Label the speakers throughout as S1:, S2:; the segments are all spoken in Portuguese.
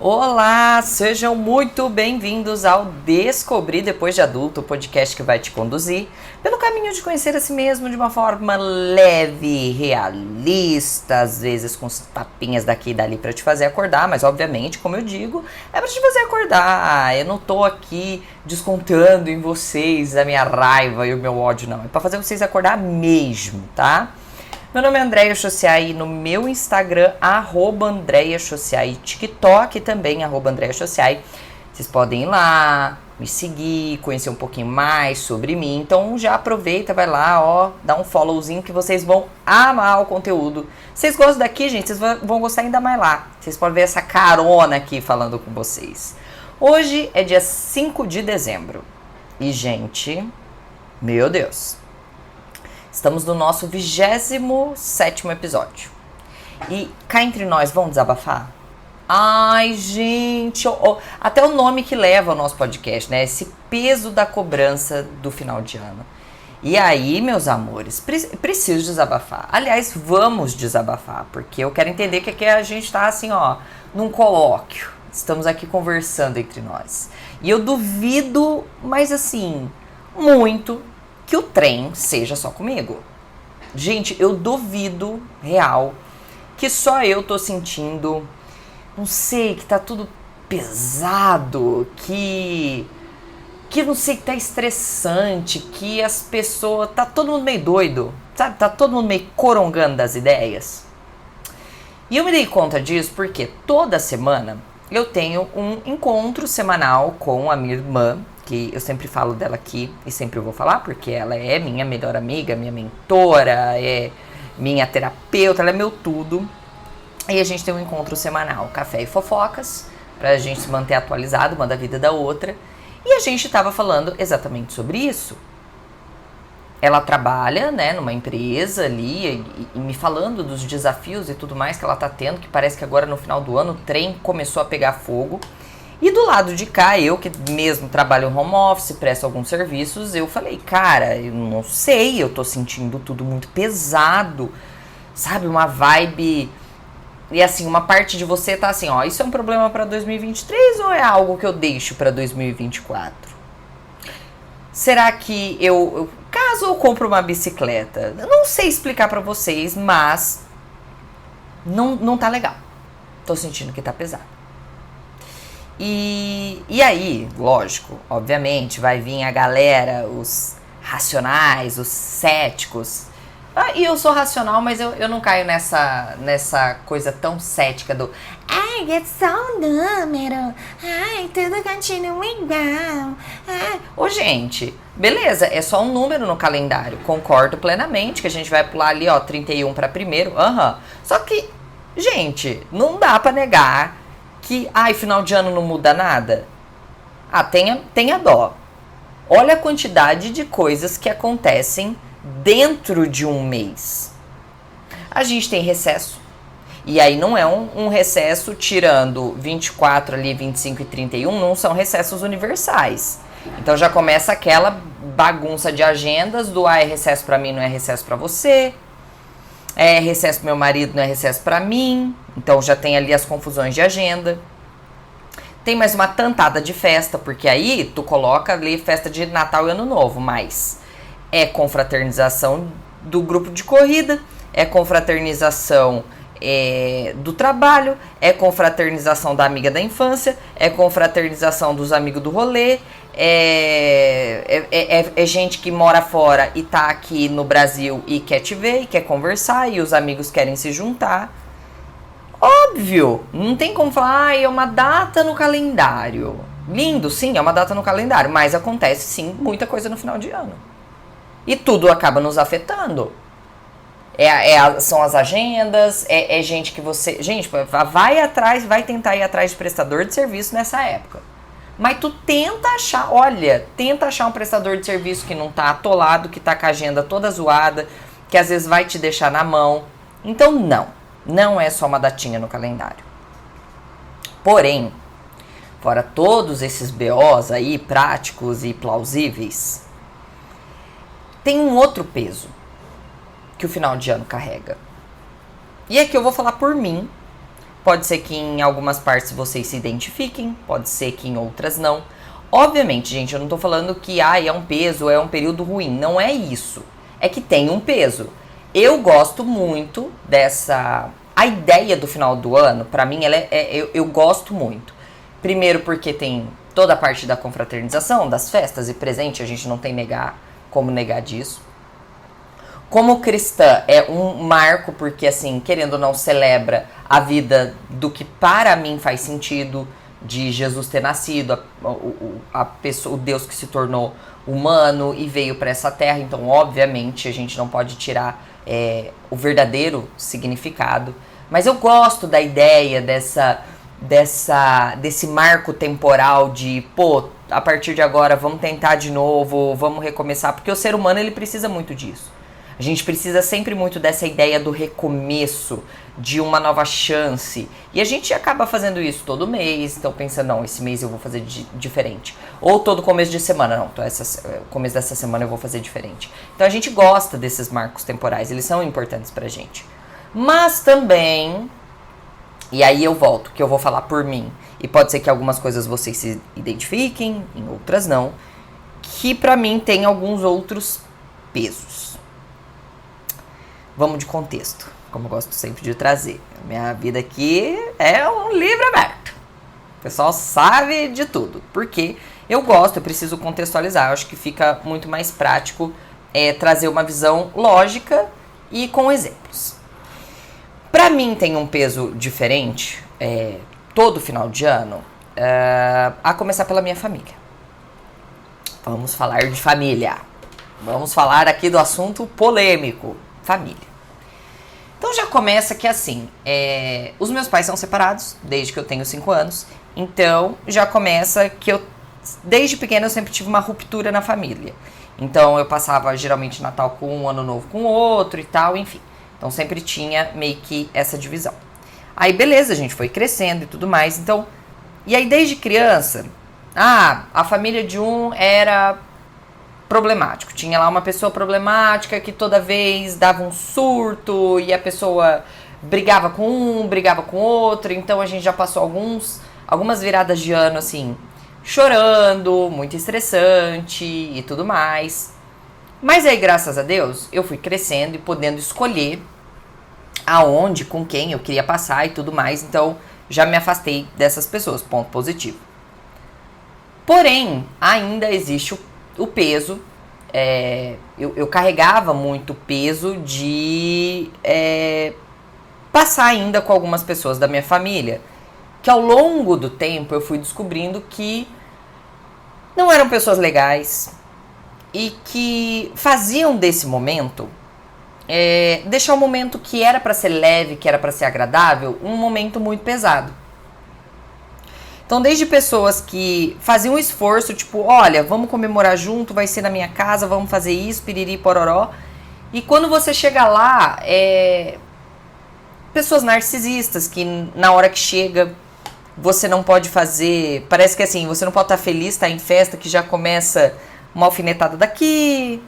S1: Olá, sejam muito bem-vindos ao Descobrir Depois de Adulto, o podcast que vai te conduzir pelo caminho de conhecer a si mesmo de uma forma leve, realista, às vezes com uns tapinhas daqui e dali pra te fazer acordar, mas obviamente, como eu digo, é pra te fazer acordar. Eu não tô aqui descontando em vocês a minha raiva e o meu ódio, não. É pra fazer vocês acordar mesmo, tá? Meu nome é Andréia Chociai, no meu Instagram, @Andréia Chociai, TikTok também, @Andréia Chociai. Vocês podem ir lá, me seguir, conhecer um pouquinho mais sobre mim. Então já aproveita, vai lá, ó, dá um followzinho que vocês vão amar o conteúdo. Vocês gostam daqui, gente, vocês vão gostar ainda mais lá. Vocês podem ver essa carona aqui falando com vocês. Hoje é dia 5 de dezembro. E, gente, meu Deus, estamos no nosso 27º episódio. E cá entre nós, vamos desabafar? Ai, gente, até o nome que leva ao nosso podcast, né? Esse peso da cobrança do final de ano. E aí, meus amores, preciso desabafar. Aliás, vamos desabafar, porque eu quero entender que aqui a gente tá assim, ó, num colóquio. Estamos aqui conversando entre nós. E eu duvido, mas assim, muito, que o trem seja só comigo. Gente, eu duvido, real, que só eu tô sentindo, não sei, que tá tudo pesado, que não sei, que tá estressante, que as pessoas, tá todo mundo meio doido, sabe? Tá todo mundo meio corongando das ideias. E eu me dei conta disso porque toda semana eu tenho um encontro semanal com a minha irmã, que eu sempre falo dela aqui e sempre vou falar, porque ela é minha melhor amiga, minha mentora, é minha terapeuta, ela é meu tudo. E a gente tem um encontro semanal, café e fofocas, pra gente se manter atualizado uma da vida da outra. E a gente tava falando exatamente sobre isso. Ela trabalha, né, numa empresa ali e me falando dos desafios e tudo mais que ela tá tendo, que parece que agora no final do ano o trem começou a pegar fogo. E do lado de cá, eu que mesmo trabalho home office, presto alguns serviços, eu falei, cara, eu não sei, eu tô sentindo tudo muito pesado, sabe, uma vibe. E assim, uma parte de você tá assim, ó, isso é um problema pra 2023 ou é algo que eu deixo pra 2024? Será que caso eu compro uma bicicleta, eu não sei explicar pra vocês, mas não tá legal. Tô sentindo que tá pesado. E aí, lógico, obviamente, vai vir a galera, os racionais, os céticos. E eu sou racional, mas eu não caio nessa coisa tão cética do ai, é só um número, ai, tudo continua igual. Ô, gente, beleza, é só um número no calendário, concordo plenamente que a gente vai pular ali, ó, 31 para primeiro, Só que, gente, não dá pra negar que, final de ano não muda nada. Tenha dó. Olha a quantidade de coisas que acontecem dentro de um mês. A gente tem recesso. E aí não é um recesso tirando 24 ali, 25 e 31, não são recessos universais. Então já começa aquela bagunça de agendas do é recesso pra mim, não é recesso pra você. É recesso pro meu marido, não é recesso pra mim. Então já tem ali as confusões de agenda. Tem mais uma tantada de festa, porque aí tu coloca ali festa de Natal e Ano Novo, mas é confraternização do grupo de corrida, é confraternização do trabalho, é confraternização da amiga da infância, é confraternização dos amigos do rolê, é gente que mora fora e tá aqui no Brasil e quer te ver, e quer conversar, e os amigos querem se juntar. Óbvio, não tem como falar, é uma data no calendário. Lindo, sim, é uma data no calendário, mas acontece sim muita coisa no final de ano. E tudo acaba nos afetando. São as agendas, é gente que você... Gente, vai atrás, vai tentar ir atrás de prestador de serviço nessa época. Mas tu tenta achar um prestador de serviço que não tá atolado, que tá com a agenda toda zoada, que às vezes vai te deixar na mão. Então não é só uma datinha no calendário. Porém, fora todos esses BOs aí, práticos e plausíveis, tem um outro peso que o final de ano carrega. E aqui eu vou falar por mim, Pode ser que em algumas partes vocês se identifiquem, pode ser que em outras não. Obviamente, gente, eu não tô falando que é um peso, é um período ruim. Não é isso. É que tem um peso. Eu gosto muito dessa... A ideia do final do ano, pra mim, eu gosto muito. Primeiro porque tem toda a parte da confraternização, das festas e presente, a gente não tem como negar disso. Como cristã, é um marco, porque, assim, querendo ou não, celebra a vida do que para mim faz sentido, de Jesus ter nascido, a pessoa, o Deus que se tornou humano e veio para essa terra. Então, obviamente, a gente não pode tirar o verdadeiro significado. Mas eu gosto da ideia desse marco temporal de, a partir de agora, vamos tentar de novo, vamos recomeçar. Porque o ser humano, ele precisa muito disso. A gente precisa sempre muito dessa ideia do recomeço, de uma nova chance. E a gente acaba fazendo isso todo mês. Então pensando, não, esse mês eu vou fazer diferente. Ou todo começo de semana, não, começo dessa semana eu vou fazer diferente. Então a gente gosta desses marcos temporais, eles são importantes pra gente. Mas também, e aí eu volto, que eu vou falar por mim. E pode ser que algumas coisas vocês se identifiquem, em outras não. Que pra mim tem alguns outros pesos. Vamos de contexto, como eu gosto sempre de trazer. Minha vida aqui é um livro aberto. O pessoal sabe de tudo. Porque eu preciso contextualizar. Eu acho que fica muito mais prático trazer uma visão lógica e com exemplos. Para mim tem um peso diferente, todo final de ano, a começar pela minha família. Vamos falar de família. Vamos falar aqui do assunto polêmico. Família. Então já começa que assim, os meus pais são separados desde que eu tenho 5 anos, então já começa que eu, desde pequena eu sempre tive uma ruptura na família. Então eu passava geralmente Natal com um, Ano Novo com outro e tal, enfim. Então sempre tinha meio que essa divisão. Aí beleza, a gente foi crescendo e tudo mais, então... E aí desde criança, a família de um era... problemático. Tinha lá uma pessoa problemática que toda vez dava um surto e a pessoa brigava com um, brigava com outro. Então a gente já passou algumas viradas de ano assim, chorando, muito estressante e tudo mais. Mas aí, graças a Deus, eu fui crescendo e podendo escolher aonde, com quem eu queria passar e tudo mais. Então já me afastei dessas pessoas, ponto positivo. Porém, ainda existe o peso, eu carregava muito peso de passar ainda com algumas pessoas da minha família, que ao longo do tempo eu fui descobrindo que não eram pessoas legais e que faziam desse momento, deixar um momento que era para ser leve, que era para ser agradável, um momento muito pesado. Então, desde pessoas que faziam um esforço, tipo, olha, vamos comemorar junto, vai ser na minha casa, vamos fazer isso, piriri, pororó. E quando você chega lá, pessoas narcisistas que na hora que chega, você não pode fazer... Parece que assim, você não pode estar feliz, estar em festa, que já começa uma alfinetada daqui,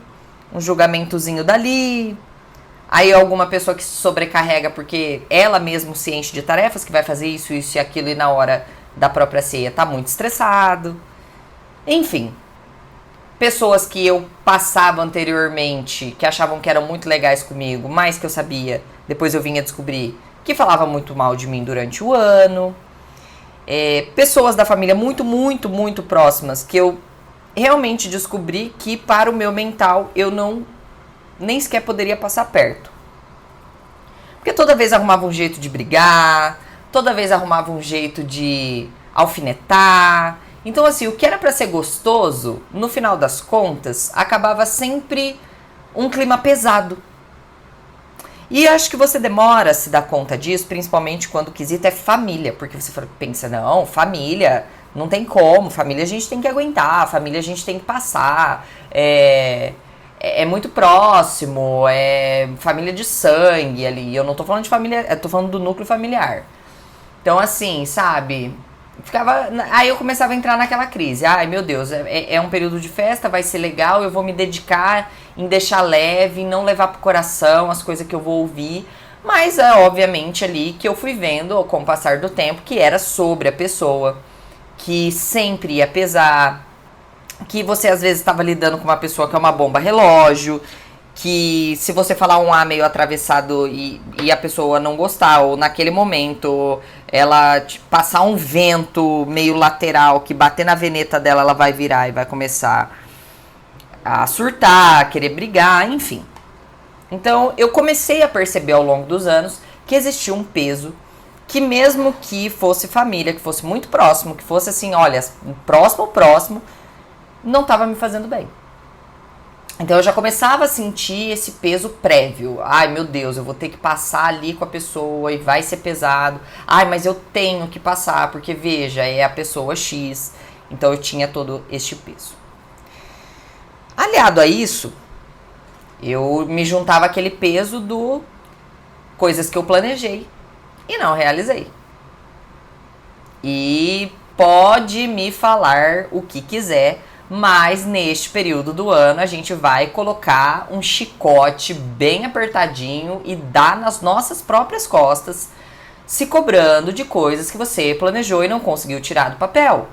S1: um julgamentozinho dali. Aí alguma pessoa que se sobrecarrega porque ela mesma se enche de tarefas, que vai fazer isso, isso e aquilo, e na hora... da própria ceia, tá muito estressado. Enfim, pessoas que eu passava anteriormente, que achavam que eram muito legais comigo, mas que eu sabia, depois eu vinha descobrir que falavam muito mal de mim durante o ano. Pessoas da família muito, muito, muito próximas, que eu realmente descobri que para o meu mental eu nem sequer poderia passar perto. Porque toda vez arrumava um jeito de brigar, toda vez arrumava um jeito de alfinetar. Então, assim, o que era pra ser gostoso, no final das contas, acabava sempre um clima pesado. E acho que você demora a se dar conta disso, principalmente quando o quesito é família. Porque você pensa, não, família, não tem como. Família a gente tem que aguentar, família a gente tem que passar. É muito próximo, família de sangue ali. Eu não tô falando de família, eu tô falando do núcleo familiar. Então, assim, sabe, aí eu começava a entrar naquela crise. Ai, meu Deus, é um período de festa, vai ser legal, eu vou me dedicar em deixar leve, em não levar pro coração as coisas que eu vou ouvir. Mas é obviamente ali que eu fui vendo, com o passar do tempo, que era sobre a pessoa, que sempre ia pesar, que você às vezes estava lidando com uma pessoa que é uma bomba relógio, que se você falar um A meio atravessado e a pessoa não gostar, ou naquele momento ela passar um vento meio lateral que bater na veneta dela, ela vai virar e vai começar a surtar, a querer brigar, enfim. Então eu comecei a perceber ao longo dos anos que existia um peso que mesmo que fosse família, que fosse muito próximo, que fosse assim, olha, próximo, não estava me fazendo bem. Então eu já começava a sentir esse peso prévio. Ai, meu Deus, eu vou ter que passar ali com a pessoa e vai ser pesado. Ai, mas eu tenho que passar, porque veja, é a pessoa X. Então eu tinha todo este peso. Aliado a isso, eu me juntava aquele peso do coisas que eu planejei e não realizei. E pode me falar o que quiser, mas neste período do ano a gente vai colocar um chicote bem apertadinho e dar nas nossas próprias costas, se cobrando de coisas que você planejou e não conseguiu tirar do papel.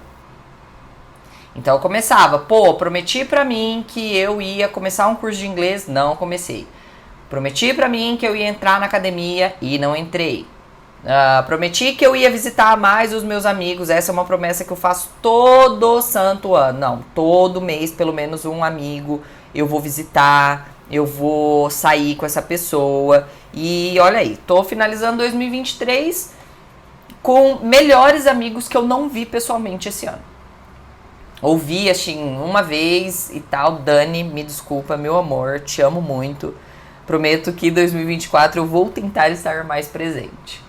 S1: Então eu começava, prometi pra mim que eu ia começar um curso de inglês, não comecei. Prometi pra mim que eu ia entrar na academia e não entrei. Prometi que eu ia visitar mais os meus amigos. Essa é uma promessa que eu faço todo santo ano. Não, todo mês pelo menos um amigo eu vou visitar, eu vou sair com essa pessoa. E olha aí, tô finalizando 2023 com melhores amigos que eu não vi pessoalmente esse ano. Ouvi assim uma vez e tal. Dani, me desculpa, meu amor, te amo muito. Prometo que em 2024 eu vou tentar estar mais presente.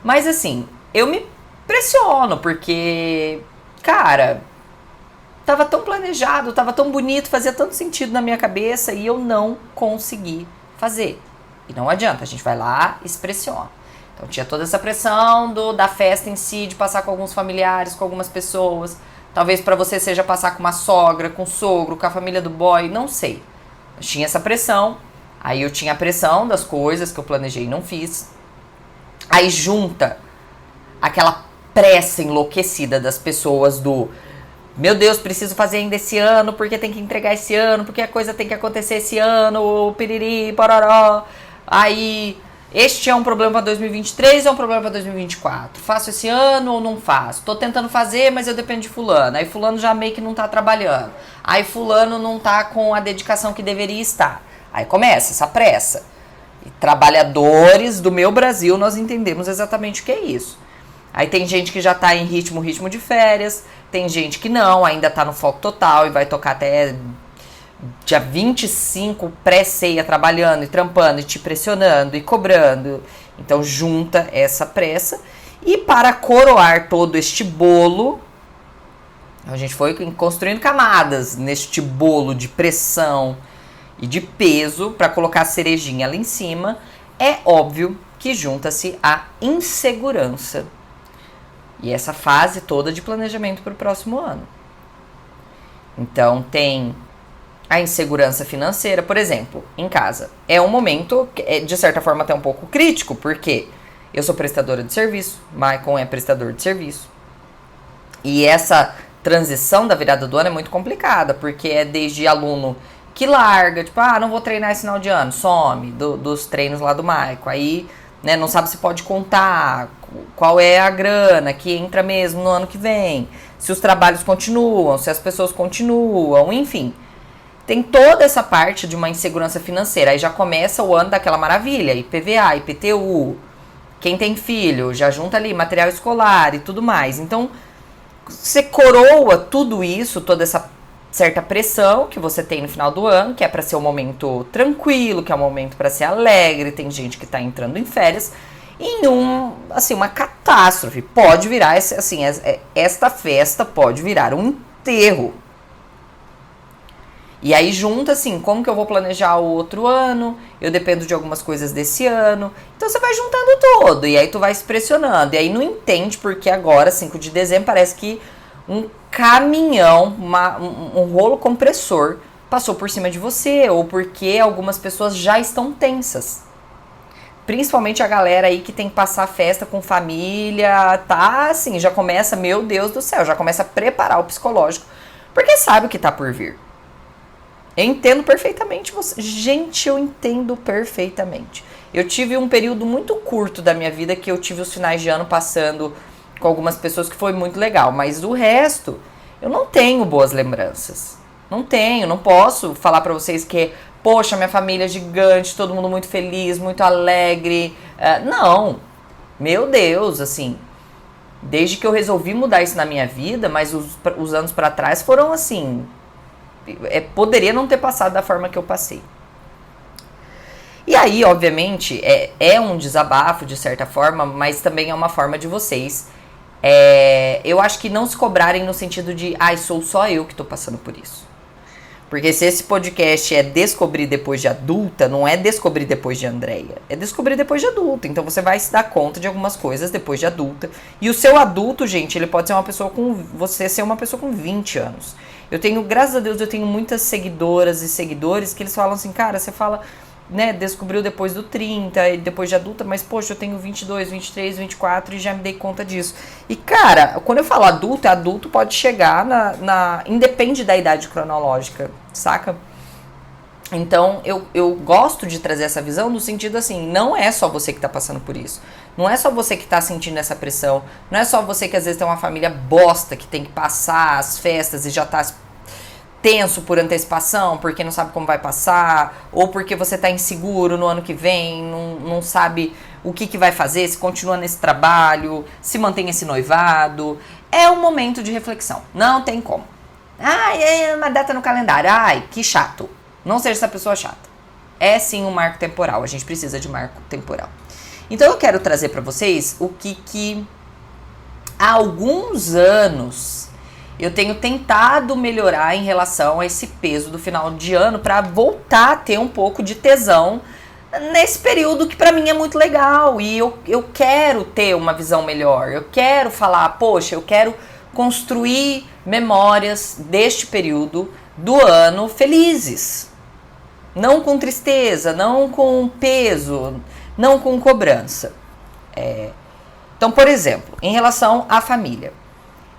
S1: Mas assim, eu me pressiono, porque, cara, tava tão planejado, tava tão bonito, fazia tanto sentido na minha cabeça e eu não consegui fazer. E não adianta, a gente vai lá e se pressiona. Então tinha toda essa pressão da festa em si, de passar com alguns familiares, com algumas pessoas. Talvez pra você seja passar com uma sogra, com um sogro, com a família do boy, não sei. Eu tinha essa pressão, aí eu tinha a pressão das coisas que eu planejei e não fiz. Aí junta aquela pressa enlouquecida das pessoas do meu Deus, preciso fazer ainda esse ano, porque tem que entregar esse ano, porque a coisa tem que acontecer esse ano, piriri, pororó. Aí, este é um problema para 2023 ou é um problema para 2024? Faço esse ano ou não faço? Tô tentando fazer, mas eu dependo de fulano. Aí fulano já meio que não tá trabalhando. Aí fulano não tá com a dedicação que deveria estar. Aí começa essa pressa. Trabalhadores do meu Brasil, nós entendemos exatamente o que é isso. Aí tem gente que já tá em ritmo de férias, tem gente que não, ainda tá no foco total e vai tocar até dia 25 pré-ceia trabalhando e trampando e te pressionando e cobrando. Então junta essa pressa e para coroar todo este bolo, a gente foi construindo camadas neste bolo de pressão e de peso para colocar a cerejinha lá em cima. É óbvio que junta-se a insegurança e essa fase toda de planejamento para o próximo ano. Então tem a insegurança financeira, por exemplo, em casa. É um momento, de certa forma, até um pouco crítico, porque eu sou prestadora de serviço, Maicon é prestador de serviço. E essa transição da virada do ano é muito complicada, porque é desde aluno que larga, tipo, não vou treinar esse final de ano, some dos treinos lá do Maicon. Aí, né, não sabe se pode contar, qual é a grana que entra mesmo no ano que vem, se os trabalhos continuam, se as pessoas continuam, enfim. Tem toda essa parte de uma insegurança financeira. Aí já começa o ano daquela maravilha, IPVA, IPTU, quem tem filho, já junta ali material escolar e tudo mais. Então, você coroa tudo isso, toda essa certa pressão que você tem no final do ano, que é para ser um momento tranquilo, que é um momento para ser alegre, tem gente que tá entrando em férias, em uma catástrofe. Pode virar, assim, esta festa pode virar um enterro. E aí junta assim, como que eu vou planejar o outro ano? Eu dependo de algumas coisas desse ano. Então você vai juntando tudo, e aí tu vai se pressionando. E aí não entende porque agora, 5 de dezembro, parece que um caminhão, um rolo compressor passou por cima de você, ou porque algumas pessoas já estão tensas. principalmente a galera aí que tem que passar festa com família, tá assim, já começa, meu Deus do céu, já começa a preparar o psicológico, porque sabe o que tá por vir. Eu entendo perfeitamente você. Gente, eu entendo perfeitamente. Eu tive um período muito curto da minha vida que eu tive os finais de ano passando com algumas pessoas que foi muito legal, mas do resto, eu não tenho boas lembranças. Não tenho, não posso falar pra vocês que, poxa, minha família é gigante, todo mundo muito feliz, muito alegre. Não, meu Deus, assim, desde que eu resolvi mudar isso na minha vida, mas os anos pra trás foram assim, poderia não ter passado da forma que eu passei. E aí, obviamente, é um desabafo de certa forma, mas também é uma forma de vocês. Eu acho que não se cobrarem no sentido de, sou só eu que tô passando por isso. Porque se esse podcast é descobrir depois de adulta, não é descobrir depois de Andréia, é descobrir depois de adulta. Então você vai se dar conta de algumas coisas depois de adulta. E o seu adulto, gente, ele pode ser uma pessoa você ser uma pessoa com 20 anos. Eu tenho, graças a Deus, eu tenho muitas seguidoras e seguidores que eles falam assim, cara, você fala, né, descobriu depois do 30 e depois de adulta, mas poxa, eu tenho 22, 23, 24 e já me dei conta disso. E cara, quando eu falo adulto pode chegar independe da idade cronológica, saca? Então eu gosto de trazer essa visão no sentido assim, não é só você que tá passando por isso. Não é só você que tá sentindo essa pressão. Não é só você que às vezes tem uma família bosta que tem que passar as festas e já tá tenso por antecipação, porque não sabe como vai passar, ou porque você tá inseguro no ano que vem, não sabe o que vai fazer, se continua nesse trabalho, se mantém esse noivado. É um momento de reflexão. Não tem como. É uma data no calendário. Que chato. Não seja essa pessoa chata. É sim um marco temporal. A gente precisa de marco temporal. Então eu quero trazer para vocês o que há alguns anos eu tenho tentado melhorar em relação a esse peso do final de ano para voltar a ter um pouco de tesão nesse período que para mim é muito legal. E eu quero ter uma visão melhor. Eu quero falar, poxa, eu quero construir memórias deste período do ano felizes. Não com tristeza, não com peso, não com cobrança. Então, por exemplo, em relação à família.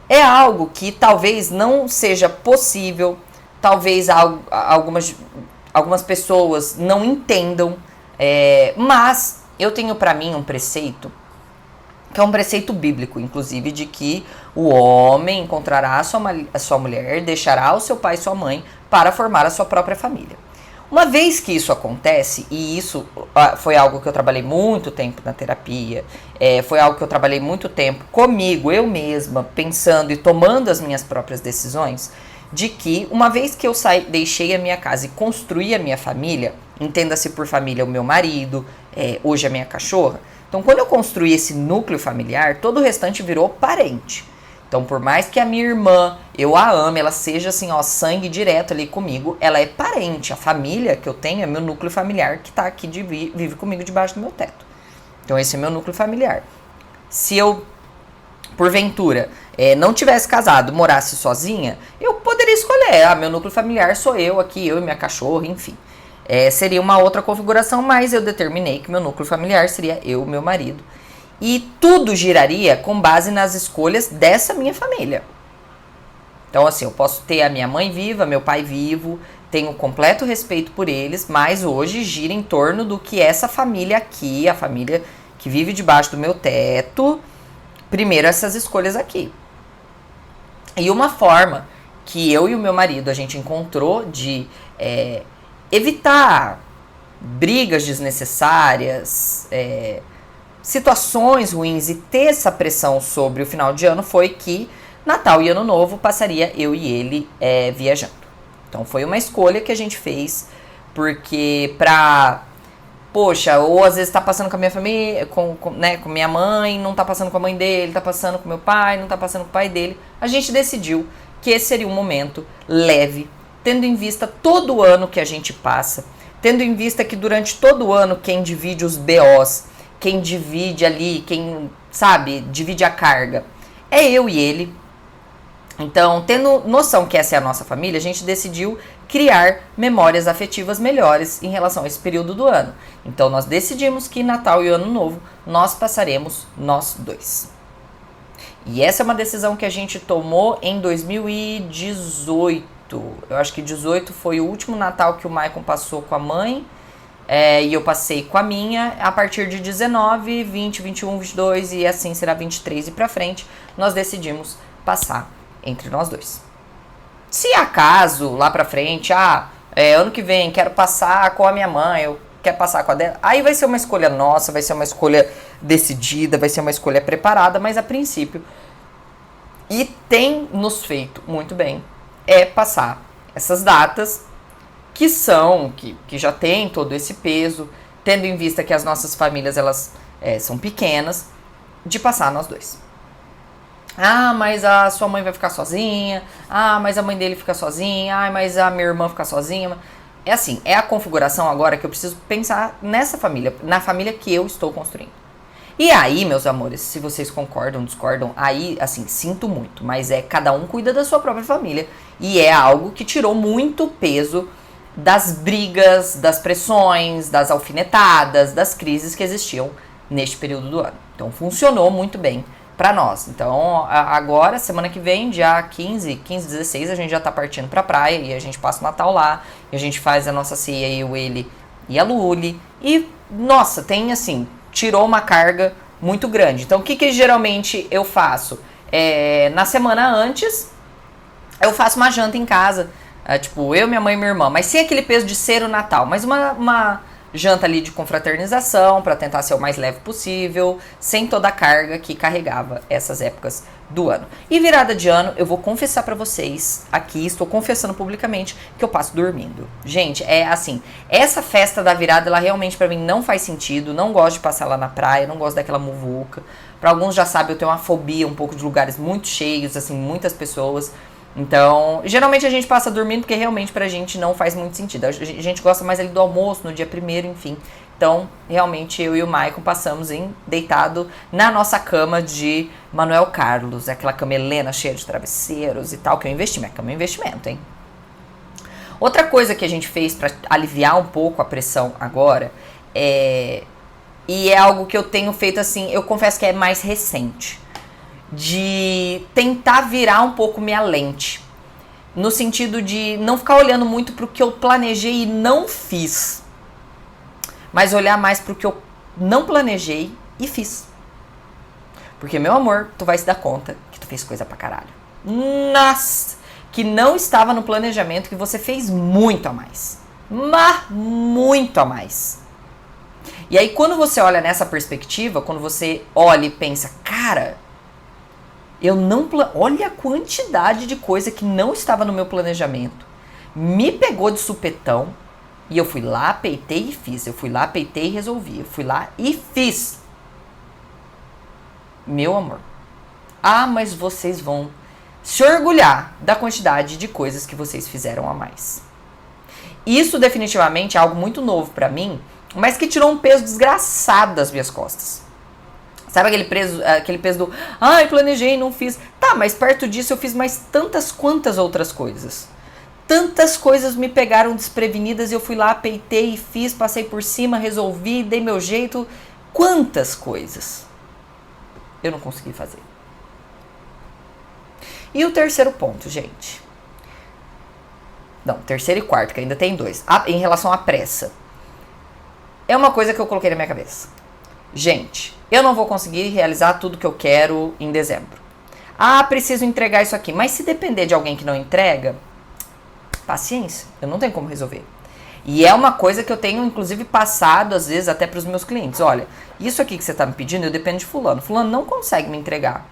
S1: É algo que talvez não seja possível, talvez algumas pessoas não entendam, mas eu tenho para mim um preceito, que é um preceito bíblico, inclusive, de que o homem encontrará a sua mulher, deixará o seu pai e sua mãe para formar a sua própria família. Uma vez que isso acontece, e isso foi algo que eu trabalhei muito tempo na terapia, foi algo que eu trabalhei muito tempo comigo, eu mesma, pensando e tomando as minhas próprias decisões, de que uma vez que eu deixei a minha casa e construí a minha família, entenda-se por família o meu marido, hoje a minha cachorra, então quando eu construí esse núcleo familiar, todo o restante virou parente. Então, por mais que a minha irmã, eu a ame, ela seja assim, sangue direto ali comigo, ela é parente. A família que eu tenho é meu núcleo familiar que tá aqui, vive comigo debaixo do meu teto. Então, esse é meu núcleo familiar. Se eu, porventura, não tivesse casado, morasse sozinha, eu poderia escolher. Meu núcleo familiar sou eu aqui, eu e minha cachorra, enfim. Seria uma outra configuração, mas eu determinei que meu núcleo familiar seria eu e meu marido. E tudo giraria com base nas escolhas dessa minha família. Então, assim, eu posso ter a minha mãe viva, meu pai vivo, tenho completo respeito por eles, mas hoje gira em torno do que essa família aqui, a família que vive debaixo do meu teto, primeiro essas escolhas aqui. E uma forma que eu e o meu marido a gente encontrou de evitar brigas desnecessárias, situações ruins e ter essa pressão sobre o final de ano foi que Natal e Ano Novo passaria eu e ele viajando. Então foi uma escolha que a gente fez, porque poxa, ou às vezes tá passando com a minha família, com minha mãe, não tá passando com a mãe dele, tá passando com meu pai, não tá passando com o pai dele. A gente decidiu que esse seria um momento leve, tendo em vista todo o ano que a gente passa, tendo em vista que durante todo o ano quem divide os BOs, quem divide ali, quem, sabe, divide a carga, é eu e ele. Então, tendo noção que essa é a nossa família, a gente decidiu criar memórias afetivas melhores em relação a esse período do ano. Então nós decidimos que Natal e Ano Novo nós passaremos nós dois. E essa é uma decisão que a gente tomou em 2018. Eu acho que 18 foi o último Natal que o Maicon passou com a mãe. E eu passei com a minha. A partir de 19, 20, 21, 22 e assim será 23 e pra frente, nós decidimos passar entre nós dois. Se acaso, lá pra frente, ano que vem quero passar com a minha mãe, eu quero passar com a dela, aí vai ser uma escolha nossa, vai ser uma escolha decidida, vai ser uma escolha preparada, mas a princípio, e tem nos feito muito bem, é passar essas datas que já tem todo esse peso, tendo em vista que as nossas famílias, elas são pequenas, de passar nós dois. Mas a sua mãe vai ficar sozinha, mas a mãe dele fica sozinha, mas a minha irmã fica sozinha. É assim, é a configuração agora que eu preciso pensar nessa família, na família que eu estou construindo. E aí, meus amores, se vocês concordam, discordam, aí, assim, sinto muito, mas cada um cuida da sua própria família. E é algo que tirou muito peso das brigas, das pressões, das alfinetadas, das crises que existiam neste período do ano. Então, funcionou muito bem pra nós. Então, agora, semana que vem, dia 15, 16, a gente já tá partindo pra praia e a gente passa o Natal lá, e a gente faz a nossa ceia, eu, ele e a Luli. E, nossa, tem assim, tirou uma carga muito grande. Então, o que geralmente eu faço? Na semana antes, eu faço uma janta em casa, tipo, eu, minha mãe e minha irmã, mas sem aquele peso de ser o Natal, mas uma janta ali de confraternização, para tentar ser o mais leve possível, sem toda a carga que carregava essas épocas do ano. E virada de ano, eu vou confessar para vocês, aqui estou confessando publicamente, que eu passo dormindo. Gente, é assim, essa festa da virada, ela realmente para mim não faz sentido, não gosto de passar lá na praia, não gosto daquela muvuca. Para alguns já sabem, eu tenho uma fobia um pouco de lugares muito cheios, assim, muitas pessoas. Então, geralmente a gente passa dormindo porque realmente pra gente não faz muito sentido. A gente gosta mais ali do almoço, no dia 1º, enfim. Então, realmente eu e o Maicon passamos deitado na nossa cama de Manuel Carlos. Aquela cama Helena cheia de travesseiros e tal, que é um investimento. Cama é um investimento, hein? Outra coisa que a gente fez pra aliviar um pouco a pressão agora e é algo que eu tenho feito assim, eu confesso que é mais recente, de tentar virar um pouco minha lente, no sentido de não ficar olhando muito pro que eu planejei e não fiz, mas olhar mais pro que eu não planejei e fiz. Porque, meu amor, tu vai se dar conta que tu fez coisa pra caralho. Nossa! Que não estava no planejamento, que você fez muito a mais. Muito a mais. E aí, quando você olha nessa perspectiva, quando você olha e pensa, cara, olha a quantidade de coisa que não estava no meu planejamento. Me pegou de supetão e eu fui lá, peitei e fiz. Eu fui lá, peitei e resolvi. Eu fui lá e fiz. Meu amor. Mas vocês vão se orgulhar da quantidade de coisas que vocês fizeram a mais. Isso definitivamente é algo muito novo pra mim, mas que tirou um peso desgraçado das minhas costas. Sabe aquele peso do, planejei, não fiz. Tá, mas perto disso eu fiz mais tantas quantas outras coisas. Tantas coisas me pegaram desprevenidas e eu fui lá, peitei e fiz, passei por cima, resolvi, dei meu jeito. Quantas coisas eu não consegui fazer. E o terceiro ponto, gente. Não, terceiro e quarto, que ainda tem 2. Em relação à pressa. É uma coisa que eu coloquei na minha cabeça. Gente, eu não vou conseguir realizar tudo que eu quero em dezembro. Preciso entregar isso aqui. Mas se depender de alguém que não entrega, paciência, eu não tenho como resolver. E é uma coisa que eu tenho, inclusive, passado, às vezes, até para os meus clientes. Olha, isso aqui que você está me pedindo, eu dependo de fulano. Fulano não consegue me entregar.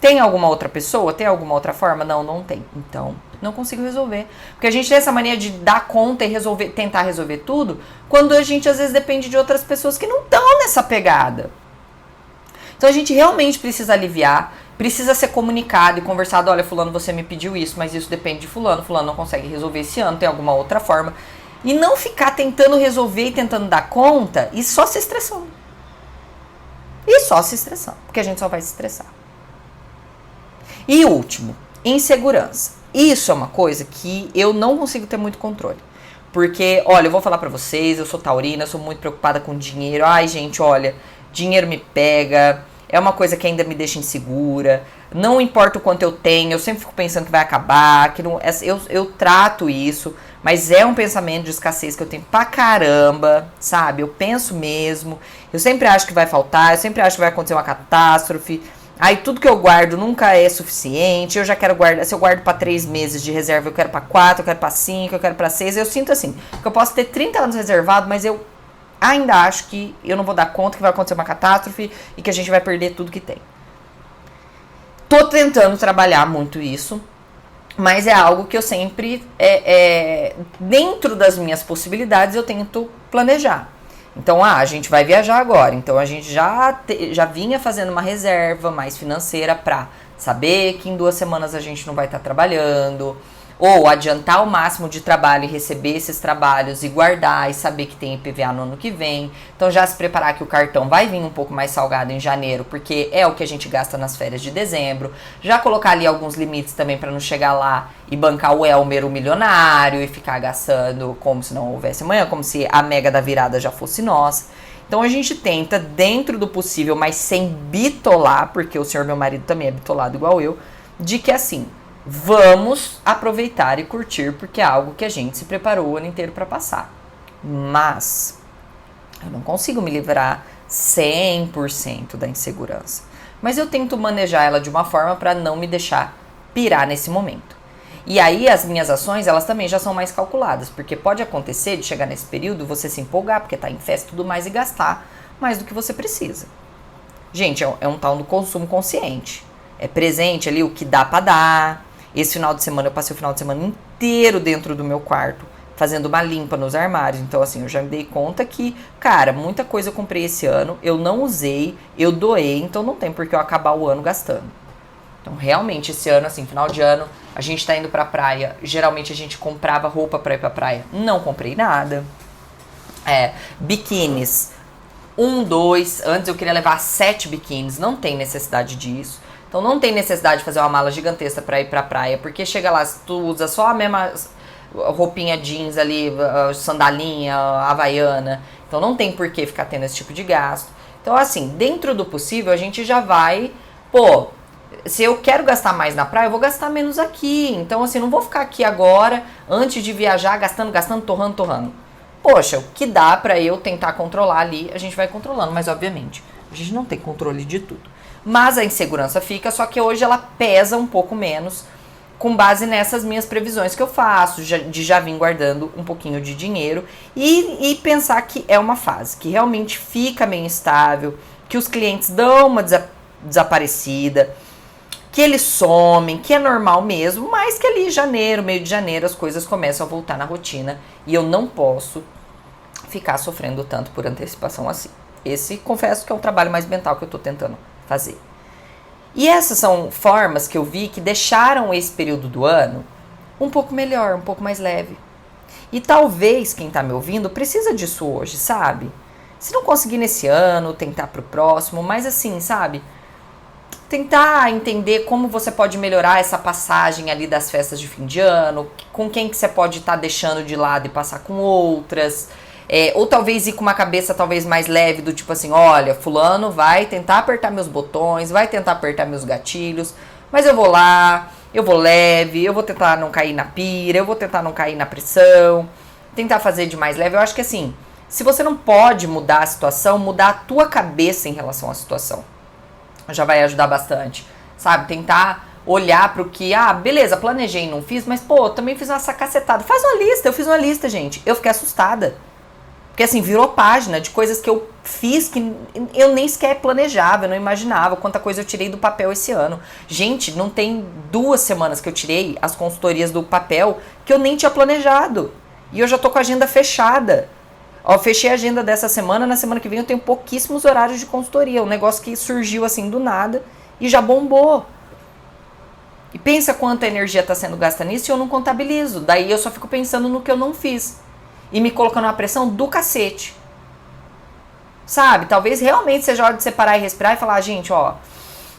S1: Tem alguma outra pessoa? Tem alguma outra forma? Não, não tem. Então, não consigo resolver. Porque a gente tem essa mania de dar conta e tentar resolver tudo, quando a gente, às vezes, depende de outras pessoas que não estão nessa pegada. Então, a gente realmente precisa aliviar, precisa ser comunicado e conversado. Olha, fulano, você me pediu isso, mas isso depende de fulano. Fulano não consegue resolver esse ano, tem alguma outra forma. E não ficar tentando resolver e tentando dar conta e só se estressando. Porque a gente só vai se estressar. E último, insegurança. Isso é uma coisa que eu não consigo ter muito controle. Porque, olha, eu vou falar pra vocês, eu sou taurina, eu sou muito preocupada com dinheiro. Ai, gente, olha, dinheiro me pega, é uma coisa que ainda me deixa insegura. Não importa o quanto eu tenho, eu sempre fico pensando que vai acabar, que não, eu trato isso, mas é um pensamento de escassez que eu tenho pra caramba, sabe? Eu penso mesmo, eu sempre acho que vai faltar, eu sempre acho que vai acontecer uma catástrofe. Aí tudo que eu guardo nunca é suficiente, eu já quero guardar, se eu guardo pra 3 meses de reserva, eu quero pra 4, eu quero pra 5, eu quero pra 6, eu sinto assim, que eu posso ter 30 anos reservado, mas eu ainda acho que eu não vou dar conta, que vai acontecer uma catástrofe e que a gente vai perder tudo que tem. Tô tentando trabalhar muito isso, mas é algo que eu sempre, dentro das minhas possibilidades, eu tento planejar. Então, a gente vai viajar agora. Então, a gente já vinha fazendo uma reserva mais financeira pra saber que em 2 semanas a gente não vai estar trabalhando. Ou adiantar o máximo de trabalho e receber esses trabalhos e guardar e saber que tem IPVA no ano que vem. Então, já se preparar que o cartão vai vir um pouco mais salgado em janeiro, porque é o que a gente gasta nas férias de dezembro. Já colocar ali alguns limites também para não chegar lá e bancar o Elmer, o milionário, e ficar gastando como se não houvesse amanhã, como se a mega da virada já fosse nossa. Então, a gente tenta, dentro do possível, mas sem bitolar, porque o senhor, meu marido, também é bitolado igual eu, de que assim, vamos aproveitar e curtir, porque é algo que a gente se preparou o ano inteiro para passar. Mas eu não consigo me livrar 100% da insegurança. Mas eu tento manejar ela de uma forma para não me deixar pirar nesse momento. E aí as minhas ações, elas também já são mais calculadas, porque pode acontecer de chegar nesse período você se empolgar, porque tá em festa e tudo mais, e gastar mais do que você precisa. Gente, é um tal do consumo consciente. É presente ali o que dá pra dar. Esse final de semana, eu passei o final de semana inteiro dentro do meu quarto, fazendo uma limpa nos armários. Então, assim, eu já me dei conta que, cara, muita coisa eu comprei esse ano, eu não usei, eu doei, então não tem por que eu acabar o ano gastando. Então, realmente, esse ano, assim, final de ano, a gente tá indo pra praia. Geralmente a gente comprava roupa pra ir pra praia. Não comprei nada. Biquínis. 1, 2. Antes eu queria levar 7 biquínis. Não tem necessidade disso. Então não tem necessidade de fazer uma mala gigantesca pra ir pra praia. Porque chega lá, se tu usa só a mesma roupinha jeans ali, sandalinha, havaiana. Então não tem por que ficar tendo esse tipo de gasto. Então, assim, dentro do possível, a gente já vai... Pô, se eu quero gastar mais na praia, eu vou gastar menos aqui. Então, assim, não vou ficar aqui agora, antes de viajar, gastando, torrando. Poxa, o que dá pra eu tentar controlar ali, a gente vai controlando. Mas, obviamente, a gente não tem controle de tudo. Mas a insegurança fica, só que hoje ela pesa um pouco menos, com base nessas minhas previsões que eu faço, de já vir guardando um pouquinho de dinheiro. E pensar que é uma fase, que realmente fica meio instável, que os clientes dão uma desaparecida, que eles somem, que é normal mesmo, mas que ali janeiro, meio de janeiro, as coisas começam a voltar na rotina e eu não posso ficar sofrendo tanto por antecipação assim. Esse, confesso que é um trabalho mais mental que eu tô tentando fazer. E essas são formas que eu vi que deixaram esse período do ano um pouco melhor, um pouco mais leve. E talvez quem tá me ouvindo precisa disso hoje, sabe? Se não conseguir nesse ano, tentar pro próximo, mas assim, sabe? Tentar entender como você pode melhorar essa passagem ali das festas de fim de ano, com quem que você pode estar deixando de lado e passar com outras, ou talvez ir com uma cabeça talvez mais leve, do tipo assim, olha, fulano vai tentar apertar meus botões, vai tentar apertar meus gatilhos, mas eu vou lá, eu vou leve, eu vou tentar não cair na pira, eu vou tentar não cair na pressão, tentar fazer de mais leve. Eu acho que assim, se você não pode mudar a situação, mudar a tua cabeça em relação à situação já vai ajudar bastante, sabe? Tentar olhar pro que, beleza, planejei e não fiz, mas, pô, também fiz uma sacacetada. Faz uma lista, eu fiz uma lista, gente. Eu fiquei assustada. Porque, assim, virou página de coisas que eu fiz que eu nem sequer planejava, eu não imaginava quanta coisa eu tirei do papel esse ano. Gente, não tem 2 semanas que eu tirei as consultorias do papel que eu nem tinha planejado. E eu já tô com a agenda fechada. Ó, fechei a agenda dessa semana, na semana que vem eu tenho pouquíssimos horários de consultoria. Um negócio que surgiu assim do nada e já bombou. E pensa quanta energia está sendo gasta nisso e eu não contabilizo. Daí eu só fico pensando no que eu não fiz. E me colocando uma pressão do cacete. Sabe? Talvez realmente seja hora de separar e respirar e falar, gente, ó,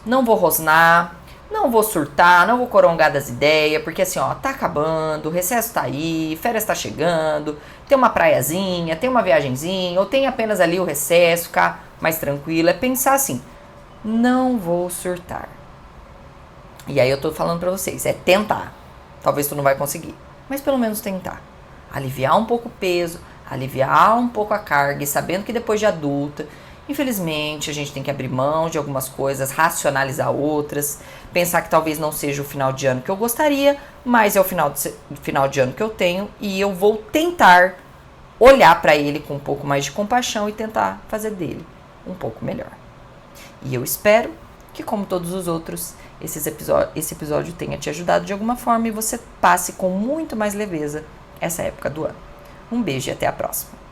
S1: não vou rosnar, Não vou surtar, não vou corongar das ideias, porque assim, ó, tá acabando, o recesso tá aí, férias tá chegando, tem uma praiazinha, tem uma viagenzinha, ou tem apenas ali o recesso, ficar mais tranquilo. É pensar assim, não vou surtar. E aí eu tô falando pra vocês, é tentar. Talvez tu não vai conseguir, mas pelo menos tentar. Aliviar um pouco o peso, aliviar um pouco a carga, e sabendo que depois de adulta, infelizmente, a gente tem que abrir mão de algumas coisas, racionalizar outras, pensar que talvez não seja o final de ano que eu gostaria, mas é o final de ano que eu tenho e eu vou tentar olhar para ele com um pouco mais de compaixão e tentar fazer dele um pouco melhor. E eu espero que, como todos os outros, esse episódio tenha te ajudado de alguma forma e você passe com muito mais leveza essa época do ano. Um beijo e até a próxima.